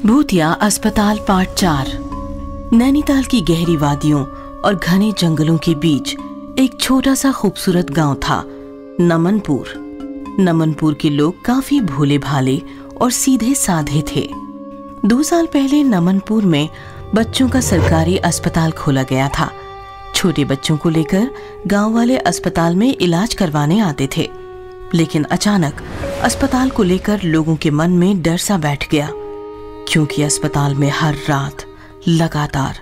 भूतिया अस्पताल पार्ट 4। नैनीताल की गहरी वादियों और घने जंगलों के बीच एक छोटा सा खूबसूरत गांव था, नमनपुर। नमनपुर के लोग काफी भोले भाले और सीधे साधे थे। 2 साल पहले नमनपुर में बच्चों का सरकारी अस्पताल खोला गया था। छोटे बच्चों को लेकर गांव वाले अस्पताल में इलाज करवाने आते थे, लेकिन अचानक अस्पताल को लेकर लोगों के मन में डर सा बैठ गया, क्योंकि अस्पताल में हर रात लगातार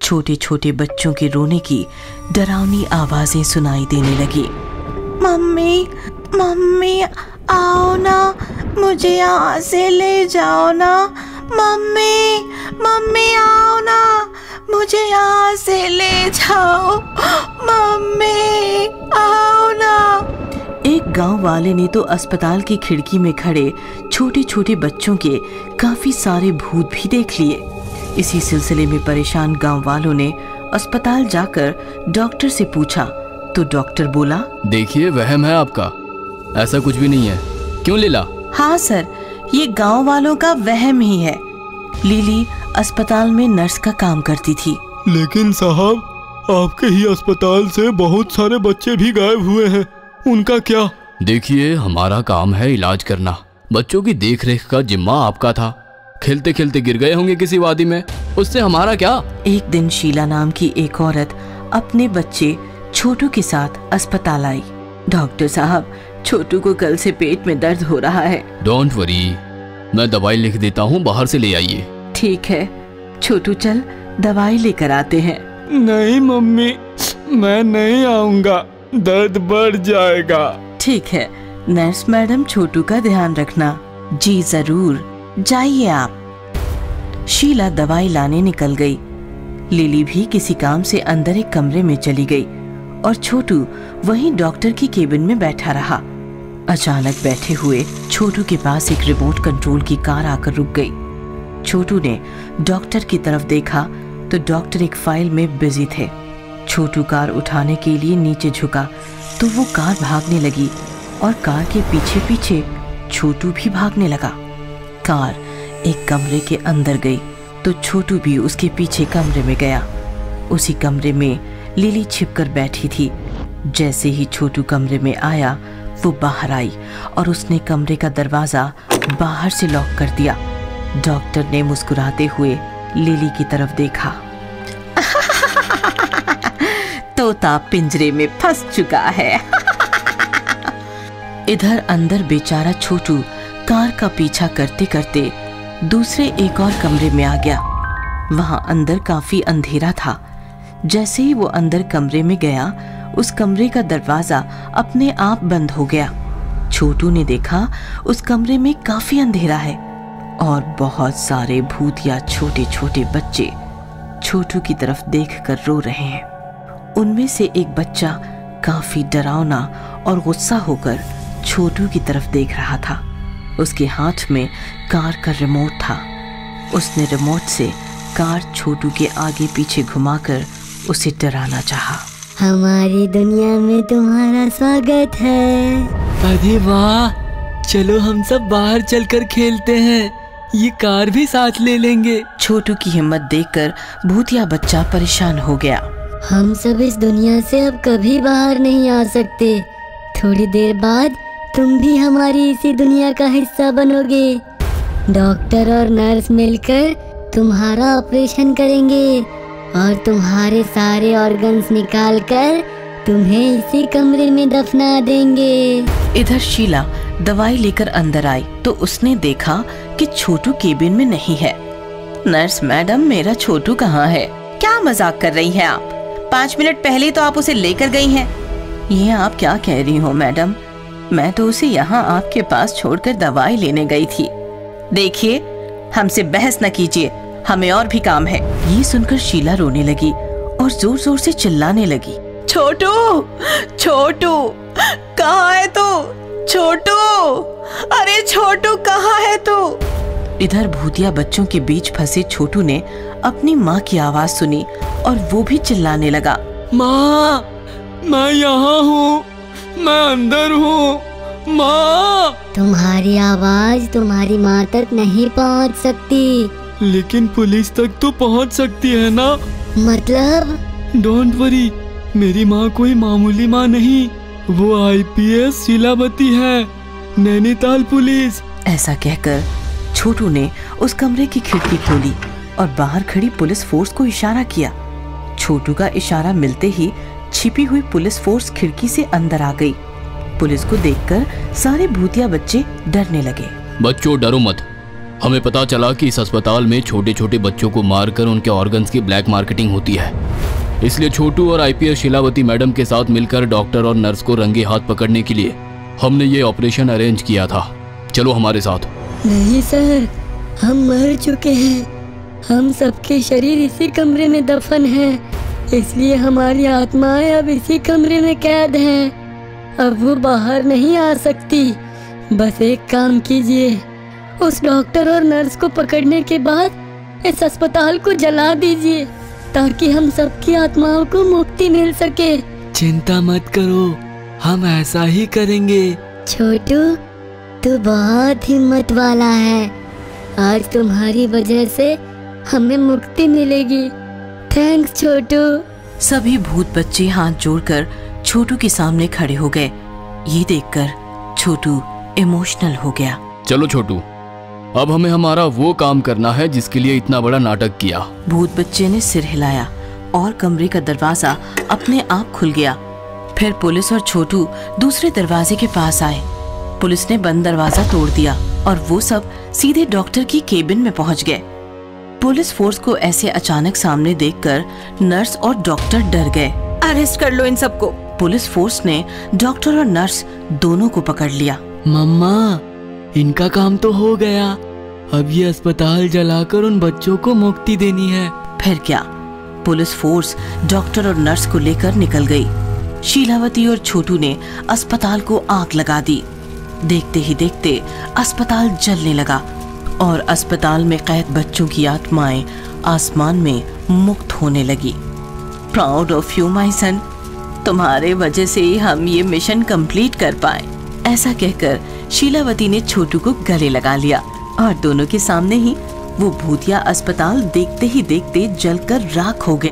छोटे छोटे बच्चों के रोने की डरावनी आवाजें सुनाई देने लगी। मम्मी मम्मी आओ ना, मुझे यहाँ से ले जाओ ना। मम्मी मम्मी आओ ना, मुझे यहाँ से ले जाओ। मम्मी आओ ना। एक गांव वाले ने तो अस्पताल की खिड़की में खड़े छोटे छोटे बच्चों के काफी सारे भूत भी देख लिए। इसी सिलसिले में परेशान गांव वालों ने अस्पताल जाकर डॉक्टर से पूछा, तो डॉक्टर बोला, देखिए वहम है आपका, ऐसा कुछ भी नहीं है। क्यों लीला? हाँ सर, ये गांव वालों का वहम ही है। लिली अस्पताल में नर्स का काम करती थी। लेकिन साहब, आपके ही अस्पताल से बहुत सारे बच्चे भी गायब हुए हैं, उनका क्या? देखिए, हमारा काम है इलाज करना, बच्चों की देखरेख का जिम्मा आपका था। खेलते खेलते गिर गए होंगे किसी वादी में, उससे हमारा क्या? एक दिन शीला नाम की एक औरत अपने बच्चे छोटू के साथ अस्पताल आई। डॉक्टर साहब, छोटू को कल से पेट में दर्द हो रहा है। डोंट वरी, मैं दवाई लिख देता हूँ, बाहर से ले आइए। ठीक है छोटू, चल दवाई लेकर आते हैं। नहीं मम्मी, मैं नहीं आऊंगा, दर्द बढ़ जाएगा। ठीक है नर्स मैडम, छोटू का ध्यान रखना। जी जरूर, जाइए आप। शीला दवाई लाने निकल गई। लिली भी किसी काम से अंदर एक कमरे में चली गई और छोटू वहीं डॉक्टर की केबिन में बैठा रहा। अचानक बैठे हुए छोटू के पास एक रिमोट कंट्रोल की कार आकर रुक गई। छोटू ने डॉक्टर की तरफ देखा तो डॉक्टर एक फाइल में बिजी थे। छोटू कार उठाने के लिए नीचे झुका तो वो कार भागने लगी और कार के पीछे पीछे छोटू भी भागने लगा। कार एक कमरे के अंदर गई तो छोटू भी उसके पीछे कमरे में गया। उसी कमरे में लिली छिपकर बैठी थी। जैसे ही छोटू कमरे में आया, वो बाहर आई और उसने कमरे का दरवाजा बाहर से लॉक कर दिया। डॉक्टर ने मुस्कुराते हुए लिली की तरफ देखा। तोता पिंजरे में फंस चुका है। इधर अंदर बेचारा छोटू कार का पीछा करते करते दूसरे एक और कमरे में आ गया। वहां अंदर काफी अंधेरा था। जैसे ही वो अंदर कमरे में गया, उस कमरे का दरवाजा अपने आप बंद हो गया। छोटू ने देखा उस कमरे में काफी अंधेरा है और बहुत सारे भूतिया छोटे छोटे बच्चे छोटू की तरफ देखकर रो रहे हैं। उनमें से एक बच्चा काफी डरावना और गुस्सा होकर छोटू की तरफ देख रहा था। उसके हाथ में कार का रिमोट था। उसने रिमोट से कार छोटू के आगे पीछे घुमाकर उसे डराना चाहा। हमारी दुनिया में तुम्हारा स्वागत है। अरे वाह, चलो हम सब बाहर चलकर खेलते हैं, ये कार भी साथ ले लेंगे। छोटू की हिम्मत देखकर भूतिया बच्चा परेशान हो गया। हम सब इस दुनिया से अब कभी बाहर नहीं आ सकते। थोड़ी देर बाद तुम भी हमारी इसी दुनिया का हिस्सा बनोगे। डॉक्टर और नर्स मिलकर तुम्हारा ऑपरेशन करेंगे और तुम्हारे सारे ऑर्गन्स निकालकर तुम्हें इसी कमरे में दफना देंगे। इधर शीला दवाई लेकर अंदर आई तो उसने देखा कि छोटू केबिन में नहीं है। नर्स मैडम, मेरा छोटू कहाँ है? क्या मजाक कर रही हैं आप? 5 मिनट पहले तो आप उसे लेकर गई हैं। ये आप क्या कह रही हो मैडम? मैं तो उसे यहाँ आपके पास छोड़कर दवाई लेने गई थी। देखिए, हमसे बहस न कीजिए, हमें और भी काम है। ये सुनकर शीला रोने लगी और जोर जोर से चिल्लाने लगी, छोटू छोटू कहाँ है तू? छोटू, अरे छोटू कहाँ है तू? इधर भूतिया बच्चों के बीच फंसे छोटू ने अपनी माँ की आवाज सुनी और वो भी चिल्लाने लगा, माँ, मैं यहाँ हूँ, मैं अंदर हूँ, माँ। तुम्हारी आवाज तुम्हारी माँ तक नहीं पहुँच सकती। लेकिन पुलिस तक तो पहुंच सकती है ना। मतलब? डोंट वरी, मेरी माँ कोई मामूली माँ नहीं, वो IPS शीलावती है, नैनीताल पुलिस। ऐसा कहकर छोटू ने उस कमरे की खिड़की खोली और बाहर खड़ी पुलिस फोर्स को इशारा किया। छोटू का इशारा मिलते ही छिपी हुई पुलिस फोर्स खिड़की से अंदर आ गई। पुलिस को देखकर सारे भूतिया बच्चे डरने लगे। बच्चों डरो मत, हमें पता चला कि इस अस्पताल में छोटे छोटे बच्चों को मारकर उनके ऑर्गन्स की ब्लैक मार्केटिंग होती है। इसलिए छोटू और IPS शीलावती मैडम के साथ मिलकर डॉक्टर और नर्स को रंगे हाथ पकड़ने के लिए हमने ये ऑपरेशन अरेंज किया था। चलो हमारे साथ। नहीं सर, हम मर चुके हैं। हम सबके शरीर इसी कमरे में दफन हैं, इसलिए हमारी आत्माएं अब इसी कमरे में कैद हैं। अब वो बाहर नहीं आ सकती। बस एक काम कीजिए, उस डॉक्टर और नर्स को पकड़ने के बाद इस अस्पताल को जला दीजिए, ताकि हम सबकी आत्माओं को मुक्ति मिल सके। चिंता मत करो, हम ऐसा ही करेंगे। छोटू, तू बहुत हिम्मत वाला है। आज तुम्हारी वजह से हमें मुक्ति मिलेगी। थैंक्स छोटू। सभी भूत बच्चे हाथ जोड़कर छोटू के सामने खड़े हो गए। ये देखकर छोटू इमोशनल हो गया। चलो छोटू, अब हमें हमारा वो काम करना है जिसके लिए इतना बड़ा नाटक किया। भूत बच्चे ने सिर हिलाया और कमरे का दरवाजा अपने आप खुल गया। फिर पुलिस और छोटू दूसरे दरवाजे के पास आए। पुलिस ने बंद दरवाजा तोड़ दिया और वो सब सीधे डॉक्टर की केबिन में पहुंच गए। पुलिस फोर्स को ऐसे अचानक सामने देखकर नर्स और डॉक्टर डर गए। अरेस्ट कर लो इन सबको। पुलिस फोर्स ने डॉक्टर और नर्स दोनों को पकड़ लिया। मम्मा, इनका काम तो हो गया। अब ये अस्पताल जलाकर उन बच्चों को मुक्ति देनी है। फिर क्या, पुलिस फोर्स डॉक्टर और नर्स को लेकर निकल गई। शीलावती और छोटू ने अस्पताल को आग लगा दी। देखते ही देखते अस्पताल जलने लगा और अस्पताल में कैद बच्चों की आत्माएं आसमान में मुक्त होने लगी। Proud of you my son, तुम्हारे वजह से ही हम ये मिशन कंप्लीट कर पाए। ऐसा कहकर शीलावती ने छोटू को गले लगा लिया और दोनों के सामने ही वो भूतिया अस्पताल देखते ही देखते जलकर राख हो गए।